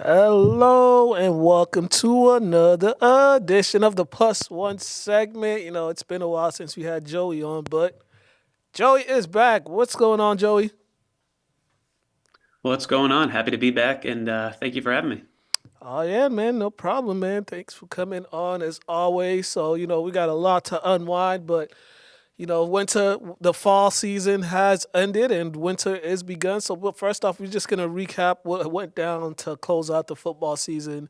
Hello and welcome to another edition of the Plus One segment. It's been a while since we had Joey on, but Joey is back. What's going on, Joey? What's going on? Happy to be back, and thank you for having me. Oh yeah, man, no problem, man. Thanks for coming on as always. So, we got a lot to unwind, but winter, the fall season has ended and winter is begun. So, first off, we're just gonna recap what went down to close out the football season.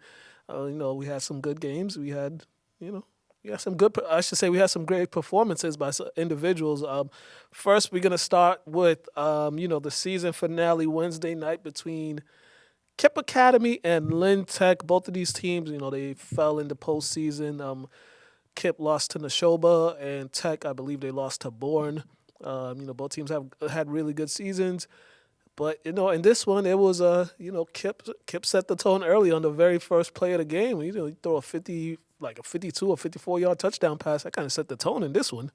We had some good games. You know, we had some good. I should say we had some great performances by individuals. First, we're gonna start with the season finale Wednesday night between Kip Academy and Lynn Tech. Both of these teams, they fell in the postseason. Kip lost to Neshoba, and Tech, I believe, they lost to Bourne. Both teams have had really good seasons, but in this one, it was Kip set the tone early on the very first play of the game. He throw a 52 or 54 yard touchdown pass. That kind of set the tone in this one.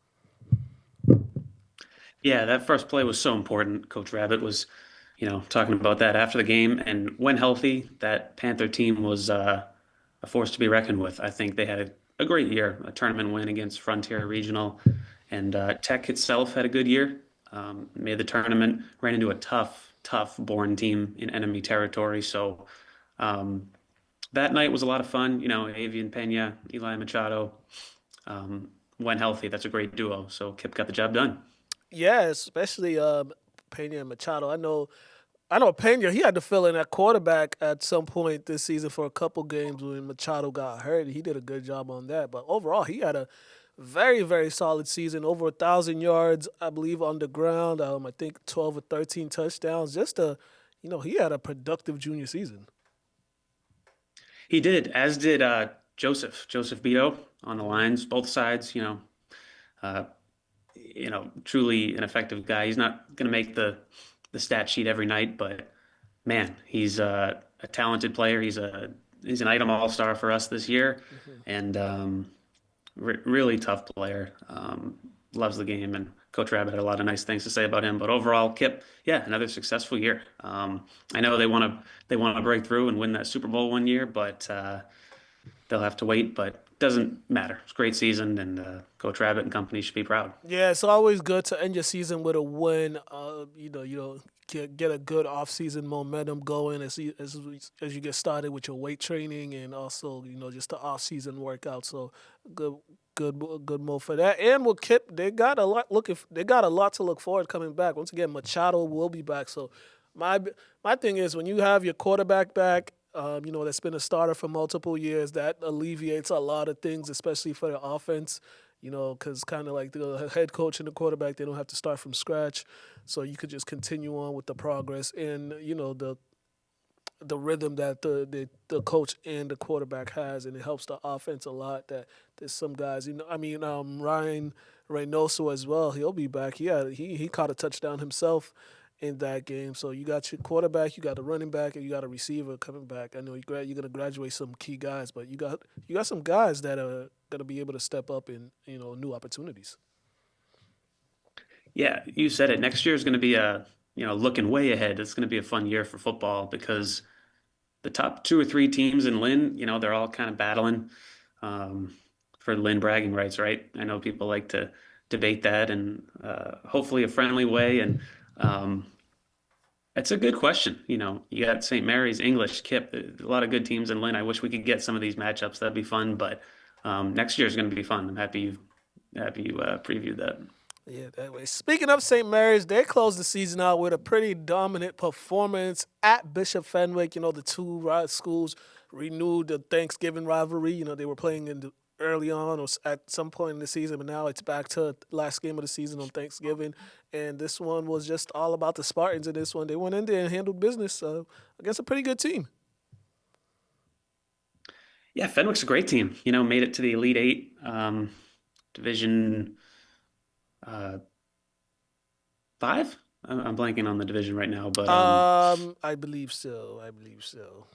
Yeah, that first play was so important. Coach Rabbit was, talking about that after the game, and when healthy, that Panther team was a force to be reckoned with. I think they had a great year, a tournament win against Frontier Regional, and Tech itself had a good year. Made the tournament, ran into a tough Bourne team in enemy territory. So um, that night was a lot of fun. Avian Pena, Eli Machado, when healthy, that's a great duo. So Kip got the job done. Yeah, especially Pena and Machado. I know Pena. He had to fill in at quarterback at some point this season for a couple games when Machado got hurt. He did a good job on that, but overall, he had a very, very solid season. Over 1,000 yards, I believe, on the ground. I think 12 or 13 touchdowns. He had a productive junior season. He did, as did Joseph Beto on the lines, both sides. Uh, truly an effective guy. He's not going to make the stat sheet every night, but man, he's a talented player. He's an item all star for us this year, Mhm. and really tough player. Loves the game, and Coach Rabbit had a lot of nice things to say about him. But overall, Kip, yeah, another successful year. I know they want to break through and win that Super Bowl one year, but they'll have to wait. But doesn't matter. It's a great season, and Coach Rabbit and company should be proud. Yeah, it's always good to end your season with a win. Get a good off-season momentum going as you get started with your weight training and also just the off-season workout. So good, good move for that. And with Kip, they got a lot to look forward coming back. Once again, Machado will be back. So my my thing is when you have your quarterback back. That's been a starter for multiple years. That alleviates a lot of things, especially for the offense. Because kind of like the head coach and the quarterback, they don't have to start from scratch, so you could just continue on with the progress and the rhythm that the coach and the quarterback has, and it helps the offense a lot. That there's some guys, Ryan Reynoso as well. He'll be back. He caught a touchdown himself in that game. So you got your quarterback, you got a running back, and you got a receiver coming back. I know you're gonna graduate some key guys, but you got some guys that are gonna be able to step up in new opportunities. Yeah, you said it. Next year is going to be looking way ahead. It's going to be a fun year for football because the top two or three teams in Lynn, they're all kind of battling um, for Lynn bragging rights, right? I know people like to debate that and hopefully a friendly way. And um, it's a good question. You got St. Mary's, English, Kip, a lot of good teams in Lynn. I wish we could get some of these matchups. That'd be fun. But next year is going to be fun. I'm happy you previewed that. Yeah, that way. Speaking of St. Mary's, they closed the season out with a pretty dominant performance at Bishop Fenwick. The two schools renewed the Thanksgiving rivalry. They were playing early on or at some point in the season, but now it's back to last game of the season on Thanksgiving. And this one was just all about the Spartans in this one. They went in there and handled business against a pretty good team. Yeah, Fenwick's a great team. Made it to the Elite Eight, Division uh, five. I'm blanking on the division right now, but I believe so. I believe so.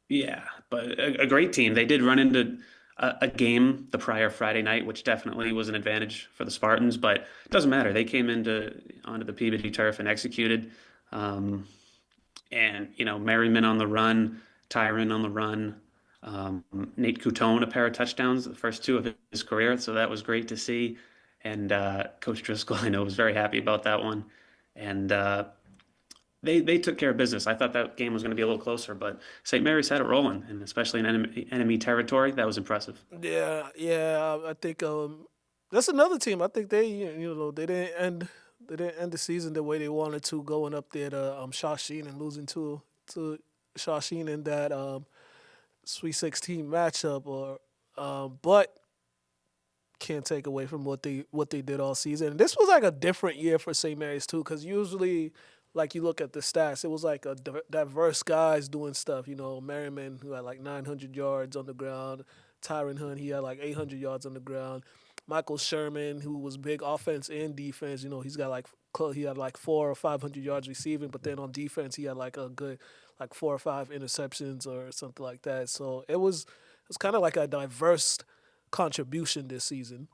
yeah, but a great team. They did run into a game the prior Friday night, which definitely was an advantage for the Spartans, but it doesn't matter. They came into onto the Peabody turf and executed. Um, and Merriman on the run. Tyron on the run, Nate Coutone, a pair of touchdowns, the first two of his career. So that was great to see. And Coach Driscoll, I know, was very happy about that one. And they took care of business. I thought that game was going to be a little closer, but St. Mary's had it rolling, and especially in enemy territory, that was impressive. Yeah, yeah. I think that's another team. I think they they didn't end the season the way they wanted to, going up there to Shawsheen and losing to Shawsheen in that Sweet 16 matchup. Or but can't take away from what they did all season. And this was like a different year for St. Mary's too, because usually, like you look at the stats, it was like a diverse guys doing stuff. You know, Merriman who had like 900 yards on the ground, Tyron Hunt he had like 800 yards on the ground, Michael Sherman who was big offense and defense. You know, he's got like he had like 400 or 500 yards receiving, but then on defense he had like a good like 4 or 5 interceptions or something like that. So it was kind of like a diverse contribution this season.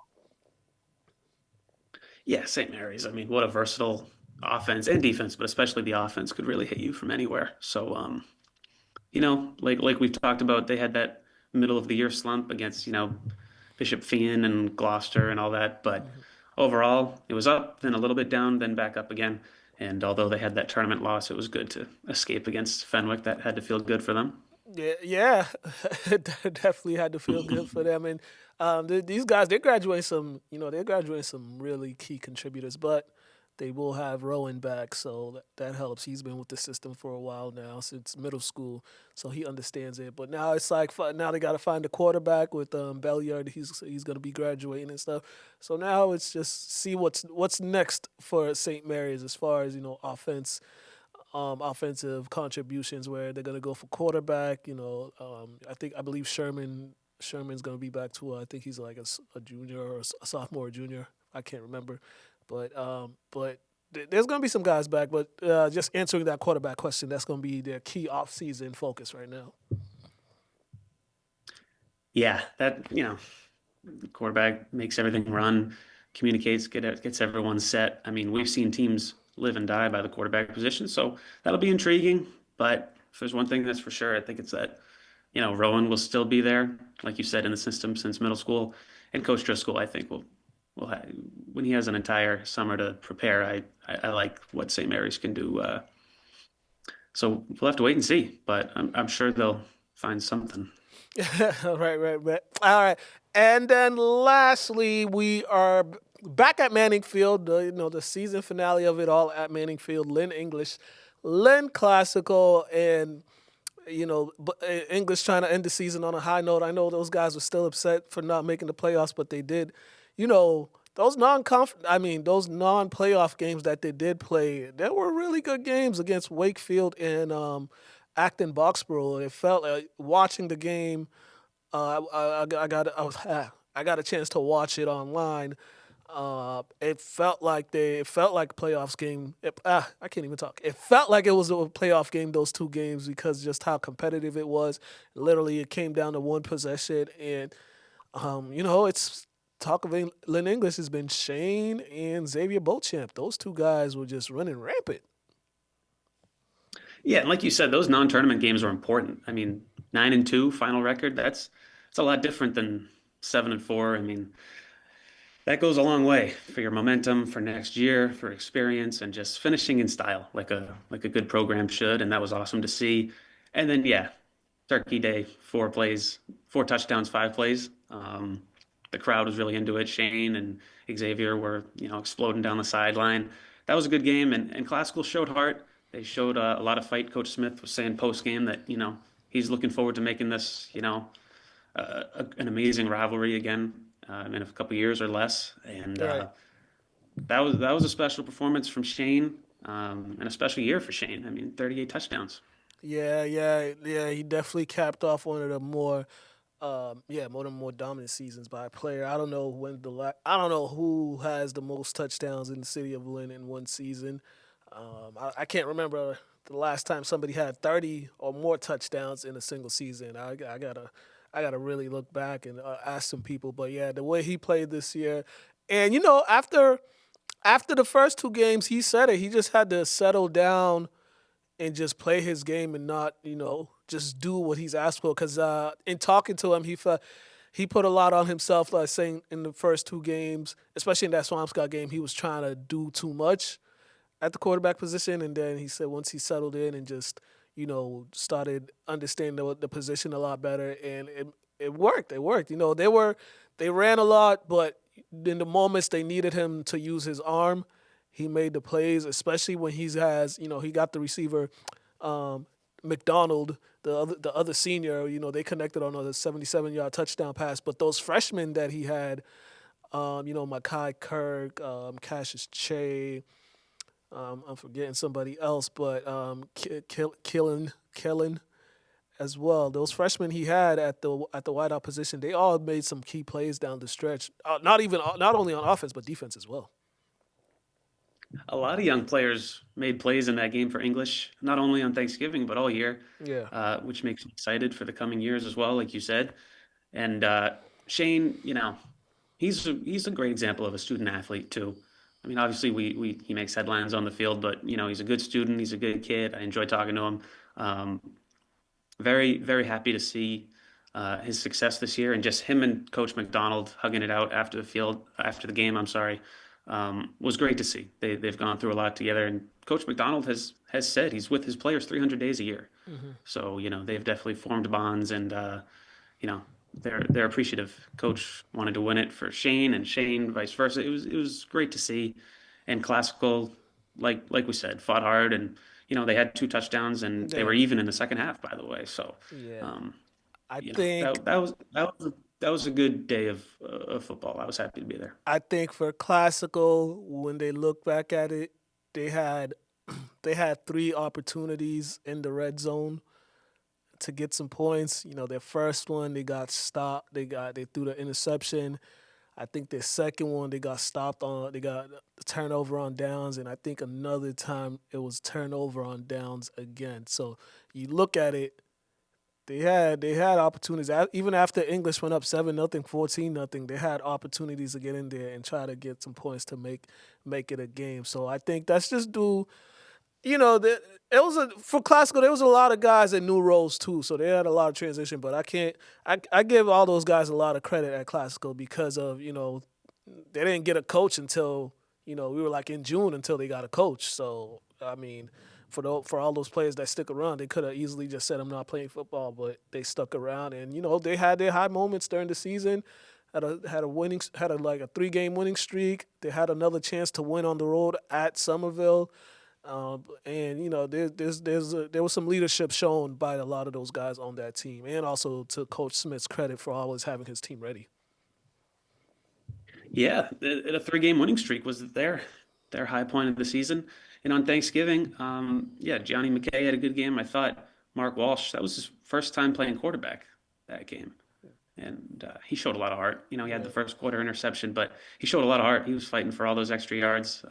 Yeah, St. Mary's. I mean, what a versatile offense and defense, but especially the offense could really hit you from anywhere. So, like we've talked about, they had that middle of the year slump against, Bishop Fien and Gloucester and all that. But Mhm. overall, it was up, then a little bit down, then back up again. And although they had that tournament loss, it was good to escape against Fenwick. That had to feel good for them. Yeah, yeah, it definitely had to feel good for them. And these guys, they're graduating some, they're graduating some really key contributors. But they will have Rowan back, so that helps. He's been with the system for a while now, since middle school, so he understands it. But now it's like now they got to find a quarterback with Belliard. He's going to be graduating and stuff. So now it's just see what's next for St. Mary's as far as offensive contributions, where they're gonna go for quarterback. I believe Sherman's gonna be back too. I think he's like a junior or a sophomore or junior. I can't remember, but there's gonna be some guys back. But just answering that quarterback question, that's gonna be their key off-season focus right now. Yeah, that, the quarterback makes everything run, communicates, gets everyone set. I mean, we've seen teams live and die by the quarterback position, so that'll be intriguing. But if there's one thing that's for sure, I think it's that, Rowan will still be there, like you said, in the system since middle school, and Coach Driscoll, I think will when he has an entire summer to prepare. I like what St. Mary's can do. So we'll have to wait and see, but I'm sure they'll find something. Right. All right. And then lastly, we are back at Manning Field. The season finale of it all at Manning Field. Lynn English, Lynn Classical, and English trying to end the season on a high note. I know those guys were still upset for not making the playoffs, but they did. Those those non-playoff games that they did play, they were really good games against Wakefield and Acton Boxborough. It felt like watching the game. I got a chance to watch it online. It felt like playoffs game. I can't even talk. It felt like it was a playoff game. Those two games, because just how competitive it was. Literally, it came down to one possession, and it's talk of Lynn English has been Shane and Xavier Beauchamp. Those two guys were just running rampant. Yeah, and like you said, those non-tournament games are important. I mean, 9-2 final record, that's it's a lot different than 7-4. I mean, that goes a long way for your momentum for next year, for experience, and just finishing in style, like a good program should. And that was awesome to see. And then yeah, Turkey Day, 4 plays, 4 touchdowns, 5 plays. The crowd was really into it. Shane and Xavier were, exploding down the sideline. That was a good game, and Classical showed heart. They showed a lot of fight. Coach Smith was saying post game that he's looking forward to making this an amazing rivalry again in a couple years or less. And Right. that was a special performance from Shane, and a special year for Shane. I mean, 38 touchdowns. Yeah. He definitely capped off one of the one of the more dominant seasons by a player. I don't know who has the most touchdowns in the city of Lynn in one season. I can't remember the last time somebody had 30 or more touchdowns in a single season. I gotta really look back and ask some people. But yeah, the way he played this year, and after the first two games, he said it. He just had to settle down and just play his game and not just do what he's asked for. Because in talking to him, he put a lot on himself, like saying in the first two games, especially in that Swampscott game, he was trying to do too much at the quarterback position. And then he said once he settled in and just, started understanding the position a lot better, and it worked. It worked. They ran a lot, but in the moments they needed him to use his arm, he made the plays, especially when he got the receiver, McDonald, the other senior. They connected on a 77-yard touchdown pass. But those freshmen that he had, Makai Kirk, Cassius Che, I'm forgetting somebody else, but Killen as well. Those freshmen he had at the wideout position, they all made some key plays down the stretch. Not only on offense but defense as well. A lot of young players made plays in that game for English, not only on Thanksgiving but all year, Yeah, which makes me excited for the coming years as well, like you said. And Shane, he's a great example of a student athlete too. I mean, obviously, we he makes headlines on the field, but he's a good student. He's a good kid. I enjoy talking to him. Um, very, very happy to see his success this year, and just him and Coach McDonald hugging it out after the game. I'm sorry, was great to see. They've gone through a lot together, and Coach McDonald has said he's with his players 300 days a year. So they've definitely formed bonds, and you know they're appreciative. Coach wanted to win it for Shane, and Shane vice versa. It was great to see, and classical, like we said, fought hard, and they had two touchdowns, and they yeah, were even in the second half, by the way. So, yeah. um, I you know think that was a good day of football. I was happy to be there. I think for classical, when they look back at it, they had they had three opportunities in the red zone to get some points. Their first one they got stopped. They threw the interception. I think their second one they got stopped on. They got the turnover on downs, and I think another time it was turnover on downs again. So you look at it, they had opportunities. Even after English went up 7-0, 14-0, they had opportunities to get in there and try to get some points to make it a game. So I think that's just due. For classical. There was a lot of guys in new roles too, so they had a lot of transition. But I can't. I give all those guys a lot of credit at classical because of they didn't get a coach until we were like in June until they got a coach. So I mean, for all those players that stick around, they could have easily just said I'm not playing football, but they stuck around, and they had their high moments during the season. Had a like a 3-game winning streak. They had another chance to win on the road at Somerville. And there was some leadership shown by a lot of those guys on that team, and also to Coach Smith's credit for always having his team ready. Yeah, a three-game winning streak was their high point of the season. And on Thanksgiving, yeah, Johnny McKay had a good game. I thought Mark Walsh, that was his first time playing quarterback that game. And he showed a lot of heart. He had the Right. first quarter interception, but he showed a lot of heart. He was fighting for all those extra yards.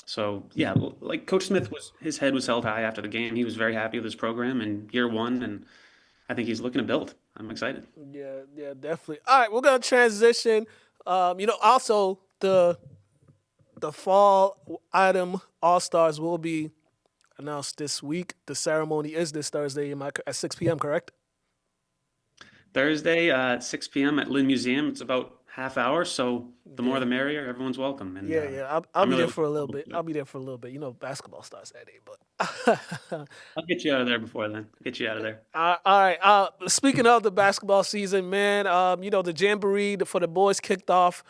So yeah, like Coach Smith his head was held high after the game. He was very happy with his program in year one, and I think he's looking to build. I'm excited. Yeah, yeah, definitely. All right, we're gonna transition. Also the fall item All Stars will be announced this week. The ceremony is this Thursday at 6 p.m. Correct? Thursday, 6 p.m. at Lynn Museum. It's about half hour, so the more Yeah. the merrier. Everyone's welcome, and Yeah, yeah. I'll I'm be really there looking for a little forward bit. to I'll it. be there for a little bit. Basketball starts that day, but I'll get you out of there before then. Get you out of there. all right. Speaking of the basketball season, man, the jamboree for the boys kicked off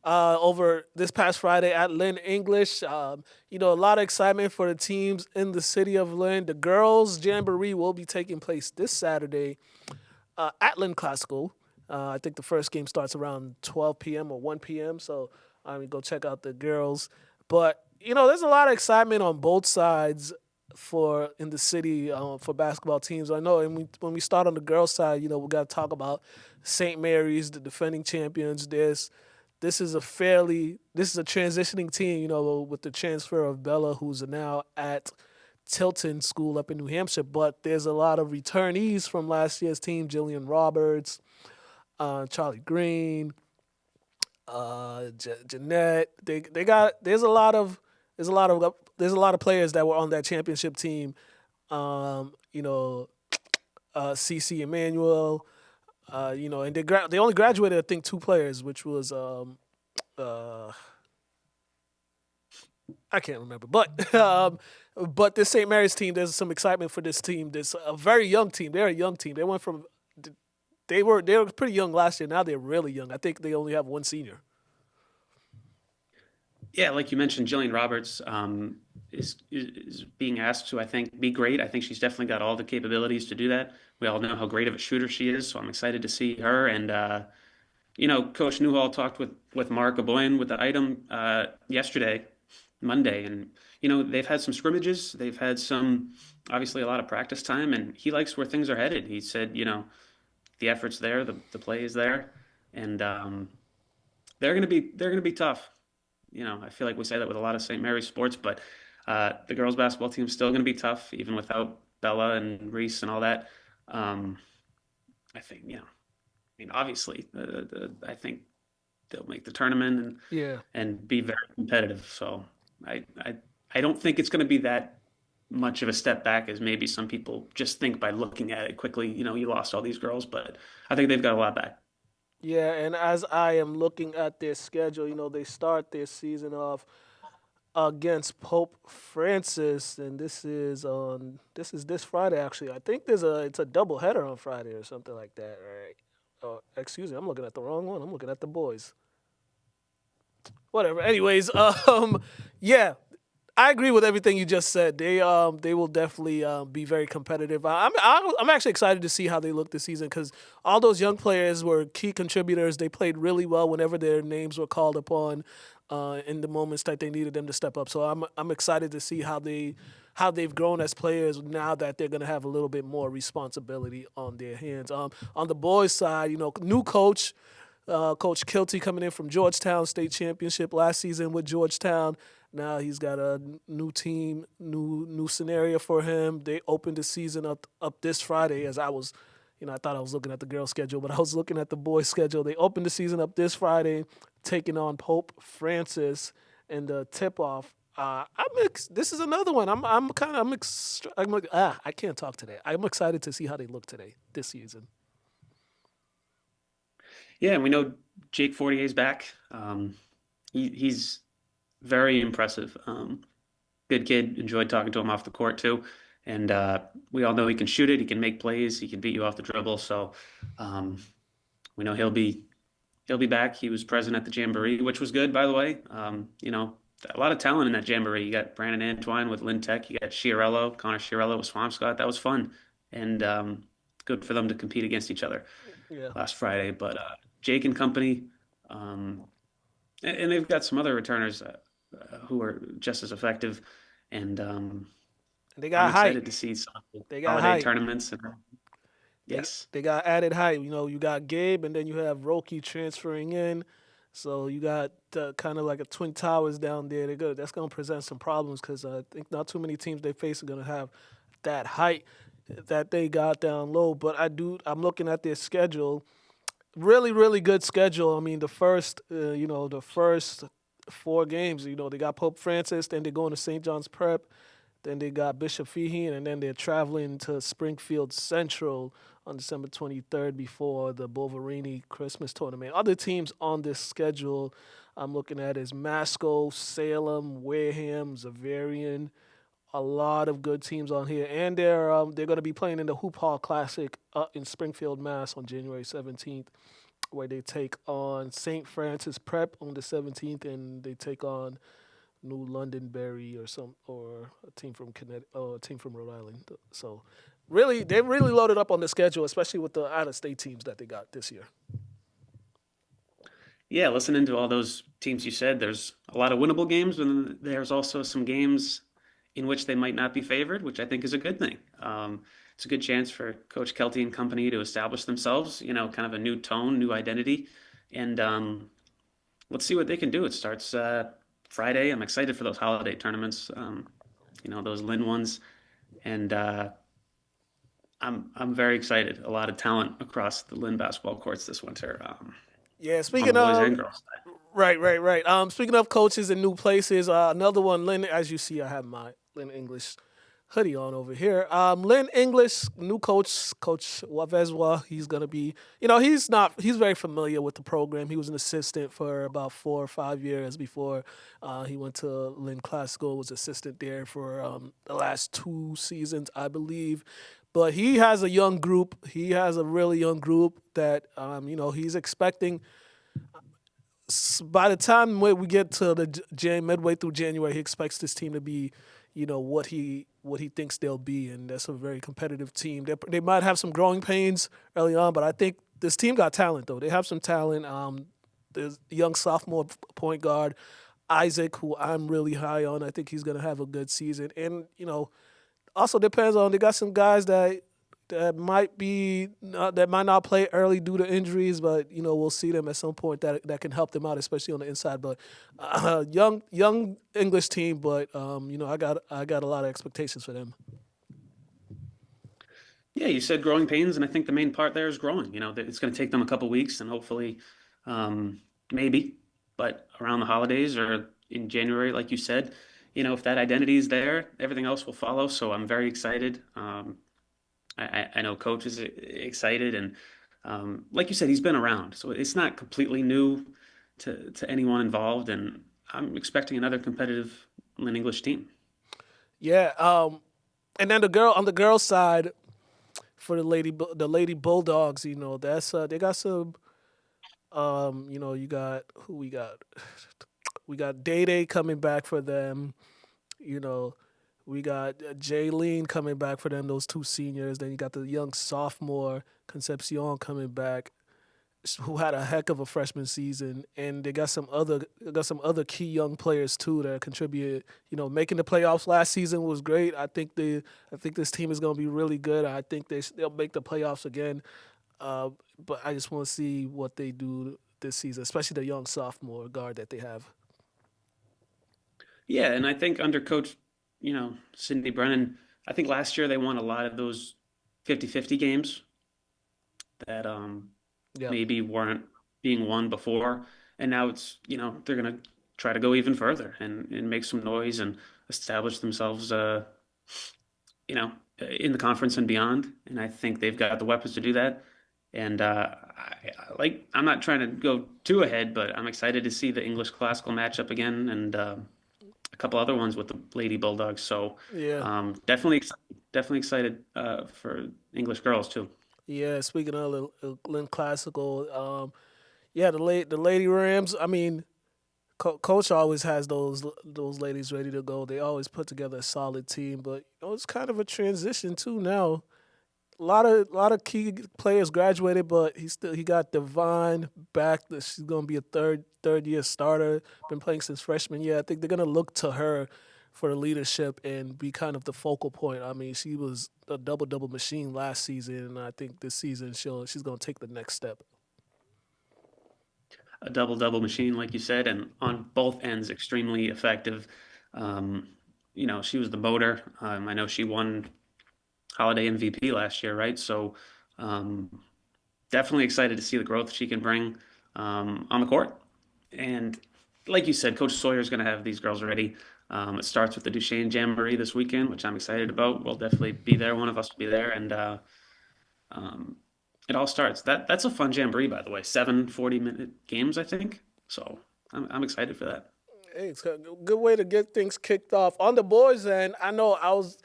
over this past Friday at Lynn English. A lot of excitement for the teams in the city of Lynn. The girls' jamboree will be taking place this Saturday at Lynn Classical. I think the first game starts around 12 p.m. or 1 p.m. So go check out the girls. But there's a lot of excitement on both sides for in the city for basketball teams. I know, and when we start on the girls' side, we got to talk about St. Mary's, the defending champions. This is a transitioning team. With the transfer of Bella, who's now at Tilton School up in New Hampshire. But there's a lot of returnees from last year's team: Jillian Roberts, Charlie Green, Jeanette. They got there's a lot of players that were on that championship team You know, CC Emmanuel. And they only graduated I think two players, which was uh, I can't remember, but but this St. Mary's team, there's some excitement for this team. This a very young team. They're a young team. They went from they were pretty young last year. Now they're really young. I think they only have one senior. Yeah, like you mentioned, Jillian Roberts is being asked to, I think, be great. I think she's definitely got all the capabilities to do that. We all know how great of a shooter she is, so I'm excited to see her. And Coach Newhall talked with Mark Aboyan with the item yesterday, Monday, and they've had some scrimmages, they've had some obviously a lot of practice time, and he likes where things are headed. He said, the effort's there, the play is there, and they're gonna be tough. I feel like we say that with a lot of St. Mary's sports, but the girls basketball team is still going to be tough, even without Bella and Reese and all that. Um, I think, obviously, I think they'll make the tournament Yeah. and be very competitive. So I, I, I don't think it's going to be that much of a step back as maybe some people just think by looking at it quickly. You lost all these girls, but I think they've got a lot back. Yeah, and as I am looking at their schedule, they start their season off against Pope Francis, and this is this Friday actually. I think it's a double header on Friday or something like that, right? Oh, excuse me, I'm looking at the wrong one. I'm looking at the boys. Whatever. Anyways, yeah, I agree with everything you just said. They will definitely be very competitive. I'm actually excited to see how they look this season because all those young players were key contributors. They played really well whenever their names were called upon, in the moments that they needed them to step up. So I'm excited to see how they've grown as players now that they're gonna have a little bit more responsibility on their hands. On the boys' side, new coach. Coach Kilty coming in from Georgetown State Championship last season with Georgetown. Now he's got a new team, new scenario for him. They opened the season up this Friday. As I was, I thought I was looking at the girls' schedule, but I was looking at the boys' schedule. They opened the season up this Friday, taking on Pope Francis, and the tip off. This is another one. I can't talk today. I'm excited to see how they look today this season. Yeah, and we know Jake Fortier's back. He's very impressive. Good kid. Enjoyed talking to him off the court too. And we all know he can shoot it. He can make plays. He can beat you off the dribble. So um, we know he'll be back. He was present at the jamboree, which was good, by the way. A lot of talent in that jamboree. You got Brandon Antwine with Lynn Tech. You got Connor Chiarello with Swampscott. That was fun, and good for them to compete against each other Yeah. last Friday. But Jake and company, um, and they've got some other returners who are just as effective. And They I'm got height. excited to see some of the They got holiday height. tournaments. And They yes, they got added height. You got Gabe, and then you have Roki transferring in. So you got kind of like a twin towers down there. They're good. That's going to present some problems because I think not too many teams they face are going to have that height that they got down low. But I'm looking at their schedule. Really, really good schedule. I mean, the first four games. They got Pope Francis, then they're going to St. John's Prep, then they got Bishop Feehan, and then they're traveling to Springfield Central on December 23rd before the Bovarini Christmas tournament. Other teams on this schedule I'm looking at is Masco, Salem, Wareham, Zavarian. A lot of good teams on here, and they're going to be playing in the Hoop Hall Classic in Springfield, Mass, on January 17th, where they take on St. Francis Prep on the 17th, and they take on New Londonderry or a team from Connecticut or a team from Rhode Island. So really, they really loaded up on the schedule, especially with the out of state teams that they got this year. yeah. Listening to all those teams you said, there's a lot of winnable games, and there's also some games in which they might not be favored, which I think is a good thing. It's a good chance for Coach Kelty and company to establish themselves, kind of a new tone, new identity, and let's see what they can do. It starts Friday. I'm excited for those holiday tournaments, those Lynn ones, and I'm very excited. A lot of talent across the Lynn basketball courts this winter, Yeah, on the speaking boys and of girls side. right, right, right. Speaking of coaches and new places, another one, Lynn. As you see, I have my Lynn English hoodie on over here. Lynn English, new coach, Coach Wavezwa. He's gonna be, he's not, he's very familiar with the program. He was an assistant for about 4 or 5 years before he went to Lynn Classical. Was assistant there for the last 2 seasons, I believe. But he has a young group. He has a really young group that he's expecting by the time we get to the midway through January, he expects this team to be, what he thinks they'll be, and that's a very competitive team. They might have some growing pains early on, but I think this team got talent though. They have some talent. There's a young sophomore point guard Isaac, who I'm really high on. I think he's gonna have a good season, and also depends on they got some guys that might not play early due to injuries, but we'll see them at some point that can help them out, especially on the inside. But young English team, but I got a lot of expectations for them. Yeah, you said growing pains, and I think the main part there is growing. That it's going to take them a couple weeks, and hopefully, maybe, but around the holidays or in January, like you said, if that identity is there, everything else will follow. So I'm very excited. I know Coach is excited, and like you said, he's been around, so it's not completely new to anyone involved. And I'm expecting another competitive Lynn English team. Yeah. And then on the girls' side for the lady Bulldogs, that's they got some. You got who we got. We got Day Day coming back for them. You know, we got Jaylene coming back for them. Those two seniors. Then you got the young sophomore Concepcion coming back, who had a heck of a freshman season, and they got some other key young players too that contributed. Making the playoffs last season was great. I think this team is going to be really good. I think they'll make the playoffs again. But I just want to see what they do this season, especially the young sophomore guard that they have. Yeah, and I think under Coach, Cindy Brennan, I think last year they won a lot of those 50-50 games that Yeah. maybe weren't being won before. And now it's, they're going to try to go even further and make some noise and establish themselves, you know, in the conference and beyond. And I think they've got the weapons to do that. And I'm not trying to go too ahead, but I'm excited to see the English classical matchup again and a couple other ones with the Lady Bulldogs. So Yeah. definitely excited for English girls too. Yeah. Speaking of Lynn Classical, yeah, the Lady Rams. I mean, Coach always has those ladies ready to go. They always put together a solid team, but it's kind of a transition too now. A lot of key players graduated, but he got Divine back. She's gonna be a third year starter. Been playing since freshman year. I think they're gonna look to her for the leadership and be kind of the focal point. I mean, she was a double machine last season, and I think this season she's gonna take the next step. A double machine, like you said, and on both ends, extremely effective. Um, she was the motor. I know she won Holiday MVP last year, right? So um, definitely excited to see the growth she can bring on the court. And like you said, Coach Sawyer is going to have these girls ready. It starts with the Duchesne Jamboree this weekend, which I'm excited about. We'll definitely be there. One of us will be there, and um, it all starts. That's a fun jamboree, by the way. 7 40-minute games, I think. So I'm excited for that. Hey, it's a good way to get things kicked off. On the boys' end, I know I was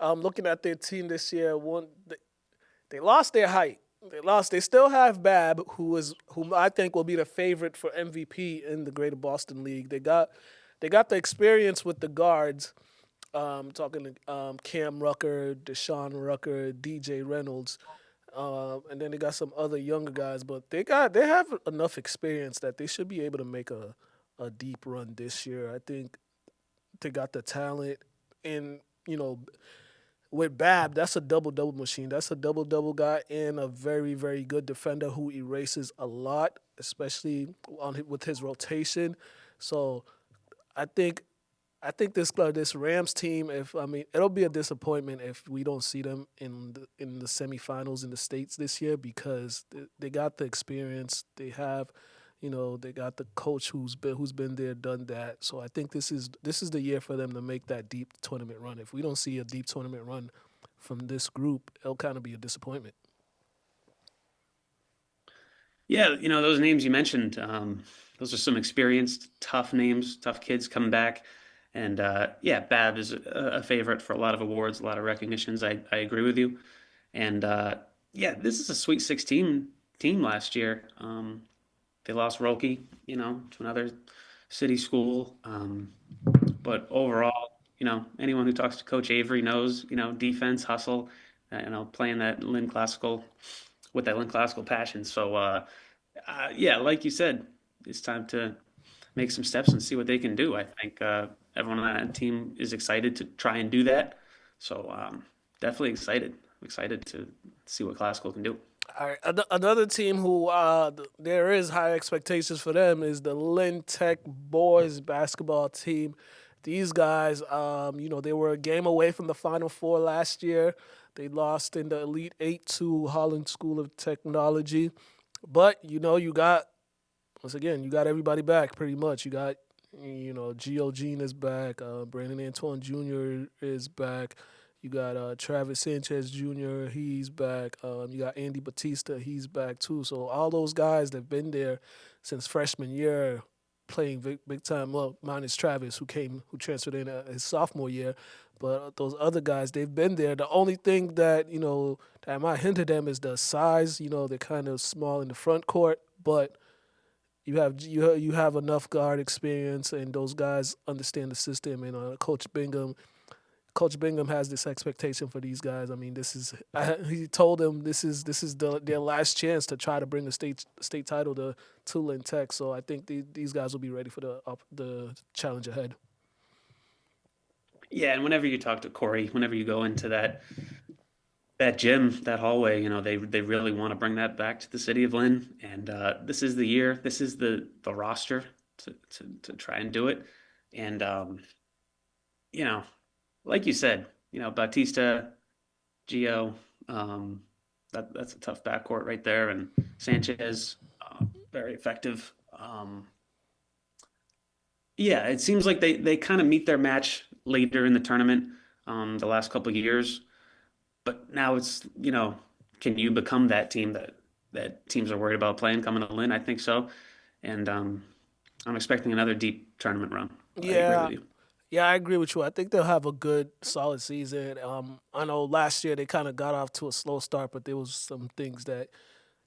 looking at their team this year. They lost their height. They lost. They still have Bab, whom I think will be the favorite for MVP in the Greater Boston League. They got the experience with the guards. Talking to Cam Rucker, Deshaun Rucker, DJ Reynolds, and then they got some other younger guys. But they have enough experience that they should be able to make a deep run this year. I think they got the talent, and with Bab, that's a double machine. That's a double guy and a very very good defender who erases a lot, especially with his rotation. So I think this Rams team. If I mean, it'll be a disappointment if we don't see them in the semifinals in the states this year because they got the experience. They have, they got the coach who's been there, done that. So I think this is the year for them to make that deep tournament run. If we don't see a deep tournament run from this group, it'll kind of be a disappointment. Yeah, those names you mentioned, those are some experienced, tough names, tough kids coming back. And yeah, Bab is a favorite for a lot of awards, a lot of recognitions. I agree with you. And yeah, this is a Sweet 16 team last year. They lost Roki, to another city school. But overall, anyone who talks to Coach Avery knows, defense, hustle, playing that Lynn Classical with that Lynn Classical passion. So, yeah, like you said, it's time to make some steps and see what they can do. I think everyone on that team is excited to try and do that. So, definitely excited. I'm excited to see what Classical can do. All right, another team who there is high expectations for them is the Lynn Tech boys basketball team. These guys, they were a game away from the Final Four last year. They lost in the Elite Eight to Holland School of Technology, but you got once again you got everybody back pretty much. You got Gio Jean is back. Brandon Antoine Jr. is back. You got Travis Sanchez Jr. He's back. You got Andy Batista. He's back too. So all those guys that've been there since freshman year, playing big time. Well, minus Travis, who transferred in his sophomore year, but those other guys, they've been there. The only thing that that might hinder them is the size. They're kind of small in the front court, but you have enough guard experience, and those guys understand the system. And Coach Bingham has this expectation for these guys. I mean, he told them this is their last chance to try to bring the state title to Tulane Tech. So I think these guys will be ready for the challenge ahead. Yeah, and whenever you talk to Corey, whenever you go into that gym, that hallway, they really want to bring that back to the city of Lynn, and this is the year, this is the roster to try and do it, and you know, like you said, Bautista, Gio, that's a tough backcourt right there, and Sanchez, very effective. Yeah, it seems like they kind of meet their match later in the tournament, the last couple of years. But now it's, can you become that team that teams are worried about playing coming to Lynn? I think so. And I'm expecting another deep tournament run. I agree Yeah, with you. yeah, I agree with you. I think they'll have a good, solid season. I know last year they kind of got off to a slow start, but there was some things that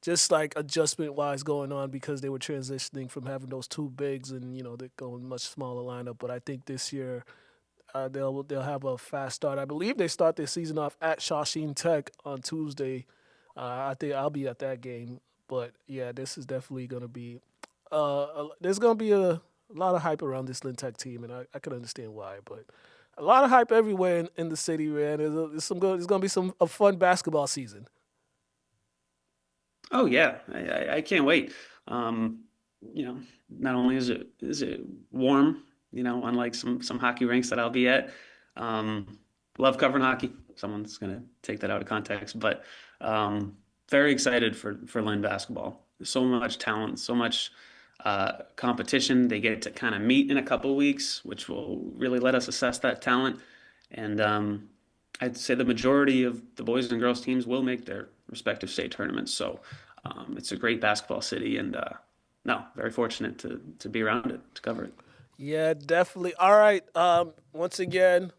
just like adjustment wise going on because they were transitioning from having those two bigs and they're going much smaller lineup. But I think this year they'll have a fast start. I believe they start their season off at Shawsheen Tech on Tuesday. I think I'll be at that game. But yeah, this is definitely going to be. There's going to be a lot of hype around this Lynn Tech team, and I can understand why. But a lot of hype everywhere in the city, man. There's going to be a fun basketball season. Oh yeah, I can't wait. Um, Not only is it warm, unlike some hockey rinks that I'll be at. Um, Love covering hockey. Someone's gonna take that out of context, but very excited for Lynn basketball. There's so much talent, so much competition. They get to kind of meet in a couple weeks, which will really let us assess that talent. And I'd say the majority of the boys and girls teams will make their respective state tournaments. So it's a great basketball city, and no, very fortunate to be around it to cover it. Yeah, definitely. All right. Once again,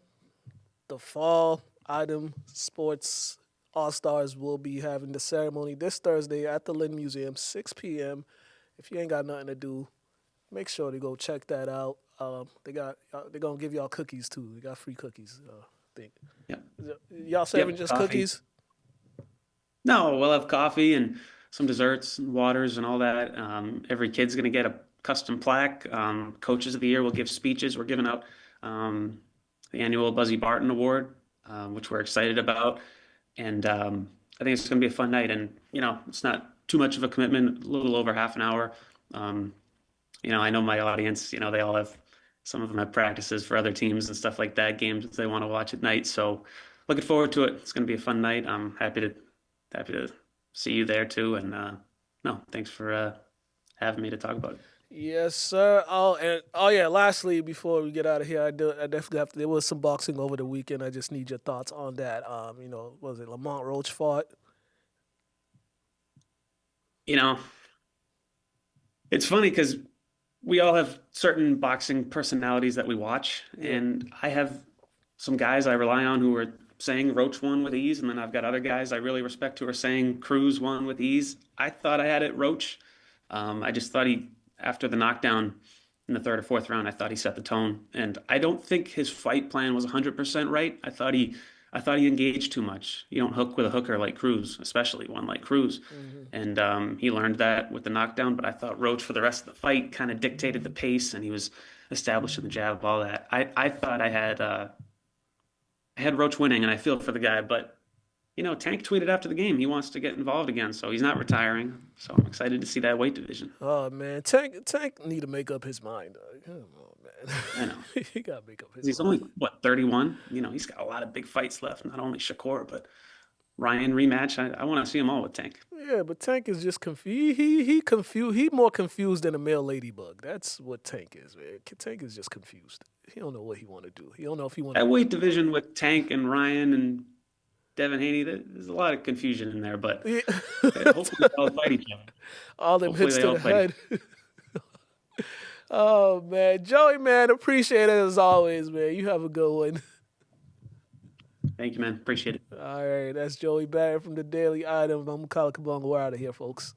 the fall item sports all stars will be having the ceremony this Thursday at the Lynn Museum, 6 p.m. If you ain't got nothing to do, make sure to go check that out. They're gonna give y'all cookies too. They got free cookies. I think Yep. y'all serving Yep. just Coffee. cookies. No, we'll have coffee and some desserts and waters and all that. Every kid's going to get a custom plaque. Coaches of the Year will give speeches. We're giving out the annual Buzzy Barton Award, which we're excited about. And I think it's going to be a fun night. And, it's not too much of a commitment, a little over half an hour. Um, I know my audience, they all have, some of them have practices for other teams and stuff like that, games that they want to watch at night. So looking forward to it. It's going to be a fun night. I'm happy to see you there too. And no, thanks for having me to talk about it. Yes, sir. Oh yeah. Lastly, before we get out of here, I definitely have to. There was some boxing over the weekend. I just need your thoughts on that. Was it Lamont Roach fought? You know, it's funny because we all have certain boxing personalities that we watch, Yeah. and I have some guys I rely on who are saying Roach won with ease, and then I've got other guys I really respect who are saying Cruz won with ease. I thought I had it Roach. I just thought after the knockdown in the third or fourth round, I thought he set the tone, and I don't think his fight plan was 100% right. I thought he engaged too much. You don't hook with a hooker like Cruz, especially one like Cruz. Hmm. And he learned that with the knockdown. But I thought Roach for the rest of the fight kind of dictated the pace, and he was establishing the jab, all that. I thought I had Roach winning, and I feel for the guy. But Tank tweeted after the game he wants to get involved again, so he's not retiring. So I'm excited to see that weight division. Oh man, Tank need to make up his mind. Come on, I know. man. He gotta make up his He's mind. only, what, 31? He's got a lot of big fights left, not only Shakur, but Ryan rematch. I want to see them all with Tank. Yeah, but Tank is just confused. He confused. He more confused than a male ladybug. That's what Tank is, man. Tank is just confused. He don't know what he want to do. He don't know if he want to. That weight division with Tank and Ryan and Devin Haney, there's a lot of confusion in there, but Yeah. hopefully they all fight each other. All them Hopefully hits they to all the fight each head. Oh man, Joey, man, appreciate it as always, man. You have a good one. other. Thank you, man. Appreciate it. All right, that's Joey Barrett from the Daily Item. I'm Mukala Joey. We're out of here, folks.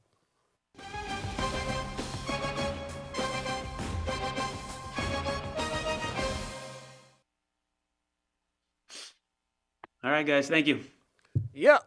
All right, guys. Thank you. Yep.